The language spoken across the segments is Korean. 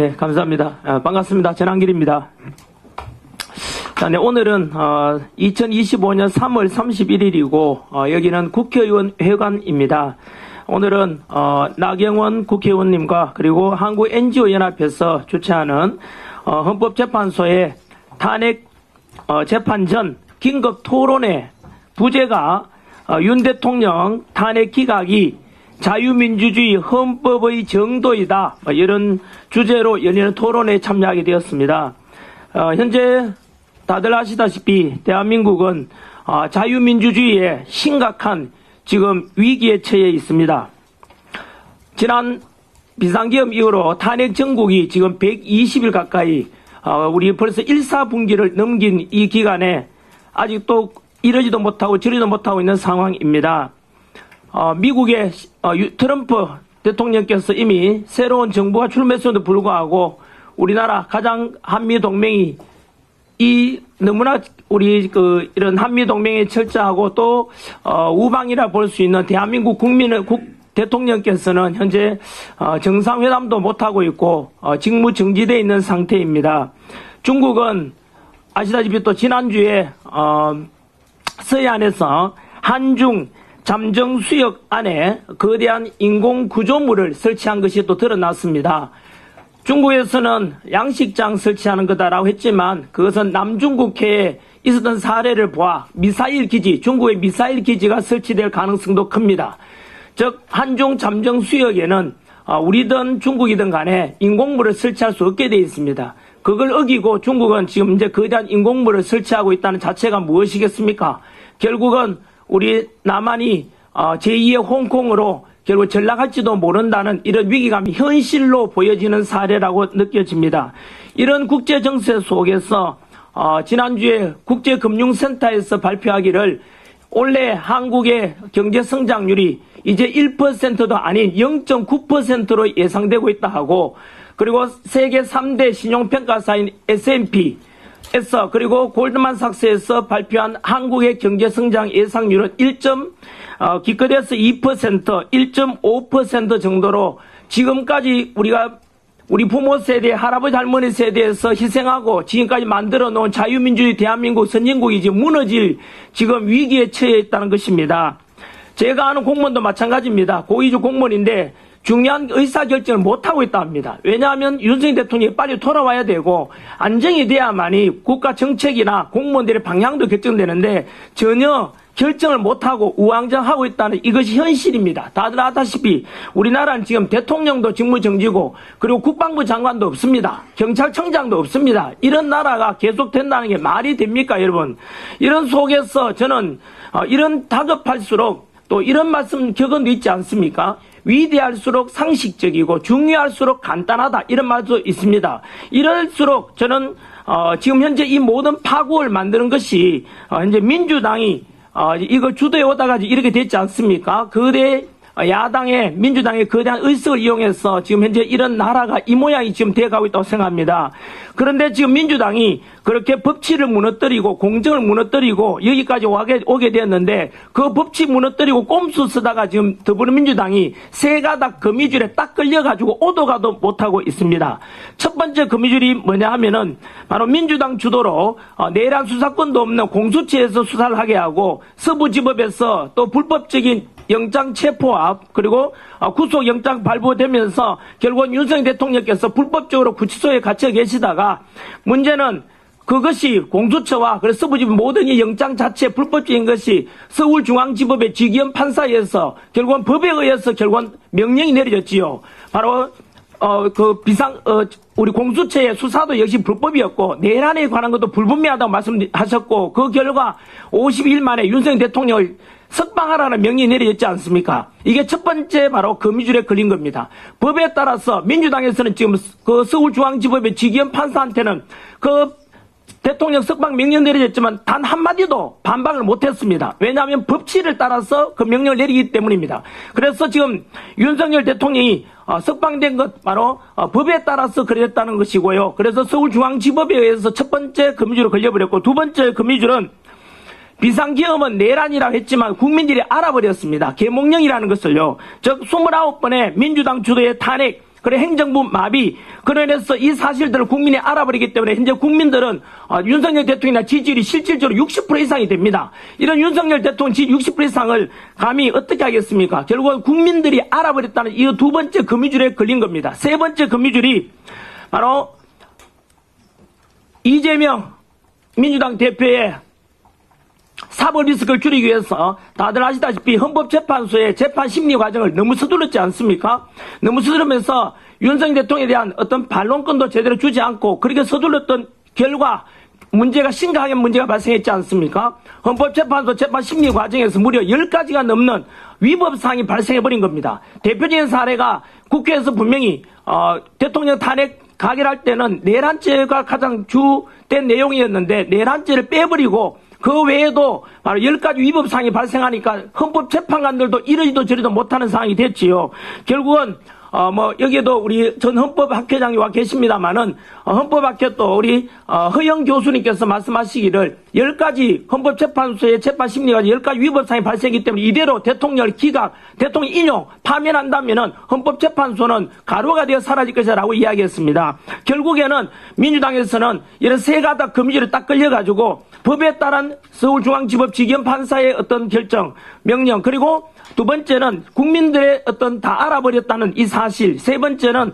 네, 감사합니다. 반갑습니다. 전한길입니다. 자, 네, 오늘은 2025년 3월 31일이고 여기는 국회의원 회관입니다. 오늘은 나경원 국회의원님과 그리고 한국NGO연합에서 주최하는 헌법재판소의 탄핵 재판 전 긴급 토론회 부제가 윤 대통령 탄핵 기각이 자유민주주의 헌법의 정도이다, 이런 주제로 열리는 토론회에 참여하게 되었습니다. 현재 다들 아시다시피 대한민국은 자유민주주의에 심각한 지금 위기에 처해 있습니다. 지난 비상계엄 이후로 탄핵 정국이 지금 120일 가까이 우리 벌써 1사분기를 넘긴 이 기간에 아직도 이러지도 못하고 저리도 못하고 있는 상황입니다. 미국의 트럼프 대통령께서 이미 새로운 정부가 출범했음에도 불구하고 우리나라 가장 한미동맹이 너무나 우리 이런 한미동맹에 철저하고 또 우방이라 볼 수 있는 대한민국 대통령께서는 현재 정상회담도 못하고 있고 직무 정지되어 있는 상태입니다. 중국은 아시다시피 또 지난주에 서해안에서 한중 잠정수역 안에 거대한 인공구조물을 설치한 것이 또 드러났습니다. 중국에서는 양식장 설치하는 거다라고 했지만 그것은 남중국해에 있었던 사례를 보아 미사일 기지, 중국의 미사일 기지가 설치될 가능성도 큽니다. 즉 한중 잠정수역에는 우리든 중국이든 간에 인공물을 설치할 수 없게 되어 있습니다. 그걸 어기고 중국은 지금 이제 거대한 인공물을 설치하고 있다는 자체가 무엇이겠습니까? 결국은 우리 남한이 제2의 홍콩으로 결국 전락할지도 모른다는 이런 위기감이 현실로 보여지는 사례라고 느껴집니다. 이런 국제 정세 속에서 지난주에 국제금융센터에서 발표하기를 올해 한국의 경제 성장률이 이제 1%도 아닌 0.9%로 예상되고 있다 하고, 그리고 세계 3대 신용평가사인 S&P에서 그리고 골드만삭스에서 발표한 한국의 경제 성장 예상률은 기껏해서 2%, 1.5% 정도로 지금까지 우리 부모 세대, 할아버지 할머니 세대에서 희생하고 지금까지 만들어 놓은 자유민주주의 대한민국 선진국이 지금 무너질 지금 위기에 처해 있다는 것입니다. 제가 아는 공무원도 마찬가지입니다. 고위직 공무원인데 중요한 의사결정을 못하고 있다 합니다. 왜냐하면 윤석열 대통령이 빨리 돌아와야 되고 안정이 돼야만이 국가 정책이나 공무원들의 방향도 결정되는데 전혀 결정을 못하고 우왕좌왕하고 있다는 이것이 현실입니다. 다들 아다시피 우리나라는 지금 대통령도 직무정지고 그리고 국방부 장관도 없습니다. 경찰청장도 없습니다. 이런 나라가 계속된다는 게 말이 됩니까, 여러분? 이런 속에서 저는 이런 다급할수록 또 이런 말씀 격언도 있지 않습니까? 위대할수록 상식적이고 중요할수록 간단하다, 이런 말도 있습니다. 이럴수록 저는 지금 현재 이 모든 파국을 만드는 것이 현재 민주당이 이걸 주도해 오다가 이렇게 됐지 않습니까? 야당의 민주당의 거대한 의석을 이용해서 지금 현재 이런 나라가 이 모양이 지금 돼가고 있다고 생각합니다. 그런데 지금 민주당이 그렇게 법치를 무너뜨리고 공정을 무너뜨리고 여기까지 오게 되었는데 그 법치 무너뜨리고 꼼수 쓰다가 지금 더불어민주당이 세 가닥 거미줄에 딱 걸려가지고 오도 가도 못하고 있습니다. 첫 번째 거미줄이 뭐냐 하면은 바로 민주당 주도로 내란 수사권도 없는 공수처에서 수사를 하게 하고 서부지법에서 또 불법적인 영장 체포압 그리고 구속영장 발부되면서 결국은 윤석열 대통령께서 불법적으로 구치소에 갇혀 계시다가 문제는 그것이 공수처와 그래서 서부지법 모든 이 영장 자체 불법적인 것이 서울중앙지법의 지기현 판사에서 결국은 법에 의해서 결국은 명령이 내려졌지요. 바로 우리 공수처의 수사도 역시 불법이었고 내란에 관한 것도 불분명하다고 말씀하셨고 그 결과 52일 만에 윤석열 대통령을 석방하라는 명령이 내려졌지 않습니까? 이게 첫 번째 바로 거미줄에 걸린 겁니다. 법에 따라서 민주당에서는 지금 그 서울중앙지법의 지기현 판사한테는 그 대통령 석방 명령 내려졌지만 단 한마디도 반박을 못했습니다. 왜냐하면 법치를 따라서 그 명령을 내리기 때문입니다. 그래서 지금 윤석열 대통령이 석방된 것 바로 법에 따라서 그랬다는 것이고요. 그래서 서울중앙지법에 의해서 첫 번째 거미줄을 걸려버렸고 두 번째 거미줄은 비상계엄은 내란이라고 했지만 국민들이 알아버렸습니다. 계몽령이라는 것을요. 즉 29번의 민주당 주도의 탄핵 그래 행정부 마비, 그래서 이 사실들을 국민이 알아버리기 때문에 현재 국민들은 윤석열 대통령이나 지지율이 실질적으로 60% 이상이 됩니다. 이런 윤석열 대통령 지지 60% 이상을 감히 어떻게 하겠습니까? 결국은 국민들이 알아버렸다는 이 두 번째 거미줄에 걸린 겁니다. 세 번째 거미줄이 바로 이재명 민주당 대표의 사법 리스크를 줄이기 위해서 다들 아시다시피 헌법재판소의 재판 심리 과정을 너무 서둘렀지 않습니까? 너무 서두르면서 윤석열 대통령에 대한 어떤 반론권도 제대로 주지 않고 그렇게 서둘렀던 결과 문제가 심각하게 문제가 발생했지 않습니까? 헌법재판소 재판 심리 과정에서 무려 10가지가 넘는 위법사항이 발생해버린 겁니다. 대표적인 사례가 국회에서 분명히 대통령 탄핵 가결할 때는 내란죄가 가장 주된 내용이었는데 내란죄를 빼버리고 그 외에도 바로 10가지 위법사항이 발생하니까 헌법재판관들도 이러지도 저리도 못하는 상황이 됐지요. 결국은 여기에도 우리 전 헌법학회장이 와 계십니다만은, 헌법학회 또 우리, 허영 교수님께서 말씀하시기를 10가지 헌법재판소의 재판심리가 10가지 위법사항이 발생했기 때문에 이대로 대통령을 기각, 대통령 인용, 파면한다면은 헌법재판소는 가루가 되어 사라질 것이라고 이야기했습니다. 결국에는 민주당에서는 이런 세 가닥 거미줄에 딱 걸려가지고 법에 따른 서울중앙지법 지견판사의 어떤 결정, 명령, 그리고 두 번째는 국민들의 어떤 다 알아버렸다는 이 사실, 세 번째는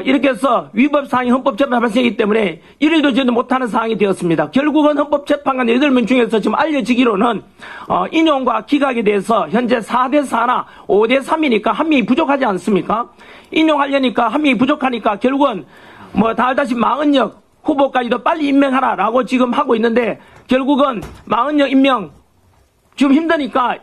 이렇게 해서 위법사항이 헌법재판에 발생했기 때문에 이래도 저도 못하는 상황이 되었습니다. 결국은 헌법재판관 8명 중에서 지금 알려지기로는 인용과 기각에 대해서 현재 4대4나 5대3이니까 한 명이 부족하지 않습니까? 인용하려니까 한 명이 부족하니까 결국은 다 알다시피 마은혁 후보까지도 빨리 임명하라라고 지금 하고 있는데 결국은 마은혁 임명 지금 힘드니까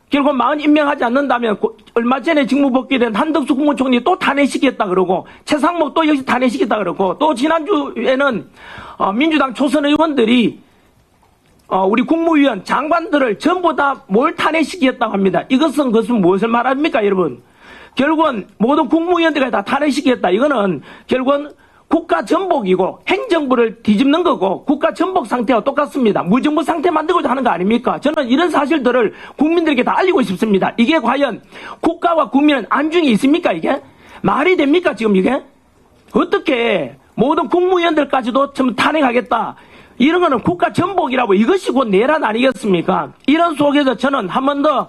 결국 마흔 임명하지 않는다면 얼마 전에 직무 복귀된 한덕수 국무총리 또 탄핵시켰다 그러고 최상목 또 역시 탄핵시켰다 그러고 또 지난주에는 민주당 초선 의원들이 우리 국무위원 장관들을 전부 다 뭘 탄핵시켰다고 합니다. 이것은 무엇을 말합니까 여러분? 결국은 모든 국무위원들이 다 탄핵시켰다. 이거는 결국은 국가 전복이고 행정부를 뒤집는 거고 국가 전복 상태와 똑같습니다. 무정부 상태 만들고자 하는 거 아닙니까? 저는 이런 사실들을 국민들에게 다 알리고 싶습니다. 이게 과연 국가와 국민은 안중에 있습니까? 이게? 말이 됩니까? 지금 이게? 어떻게 모든 국무위원들까지도 좀 탄핵하겠다. 이런 거는 국가 전복이라고 이것이 곧 내란 아니겠습니까? 이런 속에서 저는 한 번 더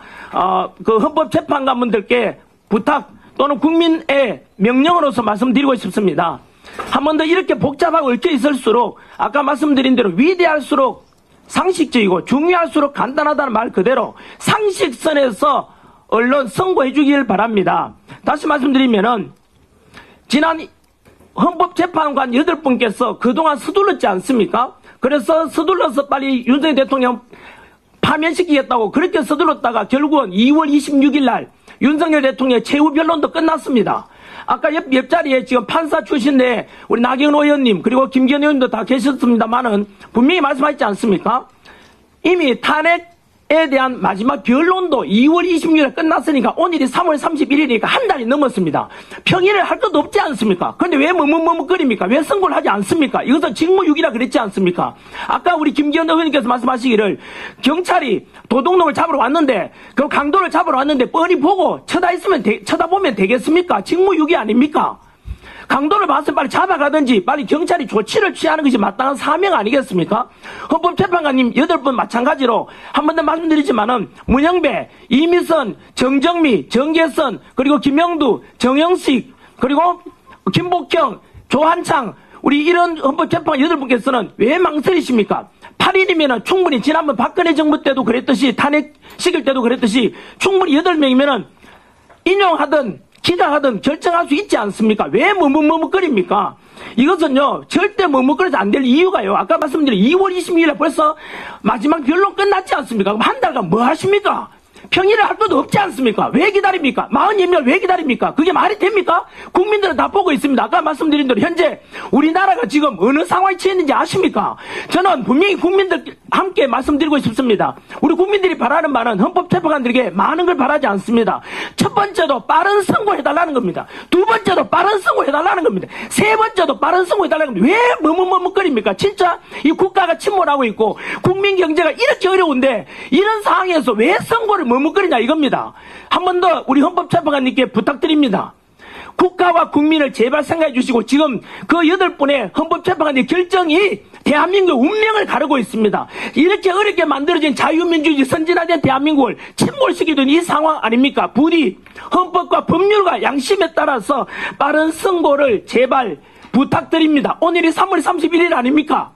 그 헌법재판관분들께 부탁 또는 국민의 명령으로서 말씀드리고 싶습니다. 한 번 더 이렇게 복잡하고 얽혀 있을수록 아까 말씀드린 대로 위대할수록 상식적이고 중요할수록 간단하다는 말 그대로 상식선에서 언론 선고해 주길 바랍니다. 다시 말씀드리면은 지난 헌법재판관 8분께서 그동안 서둘렀지 않습니까? 그래서 서둘러서 빨리 윤석열 대통령 파면시키겠다고 그렇게 서둘렀다가 결국은 2월 26일 날 윤석열 대통령의 최후 변론도 끝났습니다. 아까 옆자리에 지금 판사 출신의 우리 나경원 의원님 그리고 김기현 의원도 다 계셨습니다만은 분명히 말씀하셨지 않습니까? 이미 탄핵에 대한 마지막 변론도 2월 26일에 끝났으니까 오늘이 3월 31일이니까 한 달이 넘었습니다. 평일에 할 것도 없지 않습니까? 그런데 왜 머뭇머뭇거립니까? 왜 선고를 하지 않습니까? 이것은 직무유기라 그랬지 않습니까? 아까 우리 김기현 의원님께서 말씀하시기를 경찰이 도둑놈을 잡으러 왔는데 그 강도를 잡으러 왔는데 뻔히 보고 쳐다보면 되겠습니까? 직무유기 아닙니까? 강도를 봤으면 빨리 잡아가든지 빨리 경찰이 조치를 취하는 것이 마땅한 사명 아니겠습니까? 헌법재판관님 8분 마찬가지로 한 번 더 말씀드리지만은 문영배, 이미선, 정정미, 정계선 그리고 김영두, 정영식 그리고 김복형, 조한창 우리 이런 헌법재판관 8분께서는 왜 망설이십니까? 8일이면은 충분히 지난번 박근혜 정부 때도 그랬듯이 탄핵 시킬 때도 그랬듯이 충분히 8명이면은 인용하든 기각하든 결정할 수 있지 않습니까? 왜 머뭇머뭇거립니까? 이것은요 절대 머뭇거려서 안 될 이유가요. 아까 말씀드린 2월 26일에 벌써 마지막 변론 끝났지 않습니까? 그럼 한 달간 뭐 하십니까? 평일에 할 것도 없지 않습니까? 왜 기다립니까? 40여명 왜 기다립니까? 그게 말이 됩니까? 국민들은 다 보고 있습니다. 아까 말씀드린 대로 현재 우리나라가 지금 어느 상황에 처했는지 아십니까? 저는 분명히 국민들 함께 말씀드리고 싶습니다. 우리 국민들이 바라는 말은 헌법재판관들에게 많은 걸 바라지 않습니다. 첫 번째도 빠른 선고해달라는 겁니다. 두 번째도 빠른 선고해달라는 겁니다. 세 번째도 빠른 선고해달라는 겁니다. 왜 머뭇머뭇거립니까? 진짜 이 국가가 침몰하고 있고 국민 경제가 이렇게 어려운데 이런 상황에서 왜 선고를 머뭇거리냐 이겁니다. 한 번 더 우리 헌법재판관님께 부탁드립니다. 국가와 국민을 제발 생각해 주시고 지금 그 8분의 헌법재판관의 결정이 대한민국의 운명을 가르고 있습니다. 이렇게 어렵게 만들어진 자유민주주의 선진화된 대한민국을 침몰시키던 이 상황 아닙니까? 부디 헌법과 법률과 양심에 따라서 빠른 선고를 제발 부탁드립니다. 오늘이 3월 31일 아닙니까?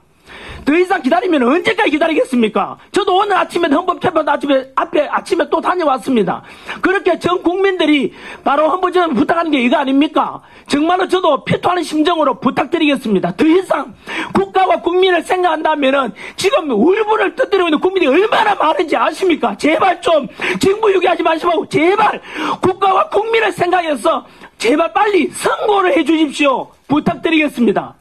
더 이상 기다리면 언제까지 기다리겠습니까? 저도 오늘 아침에 헌법재판 앞에 아침에 또 다녀왔습니다. 그렇게 전 국민들이 바로 헌법재판 부탁하는 게 이거 아닙니까? 정말로 저도 피토하는 심정으로 부탁드리겠습니다. 더 이상 국가와 국민을 생각한다면은 지금 울분을 터뜨리고 있는 국민이 얼마나 많은지 아십니까? 제발 좀 정부 유기하지 마시고 제발 국가와 국민을 생각해서 제발 빨리 선고를 해 주십시오. 부탁드리겠습니다.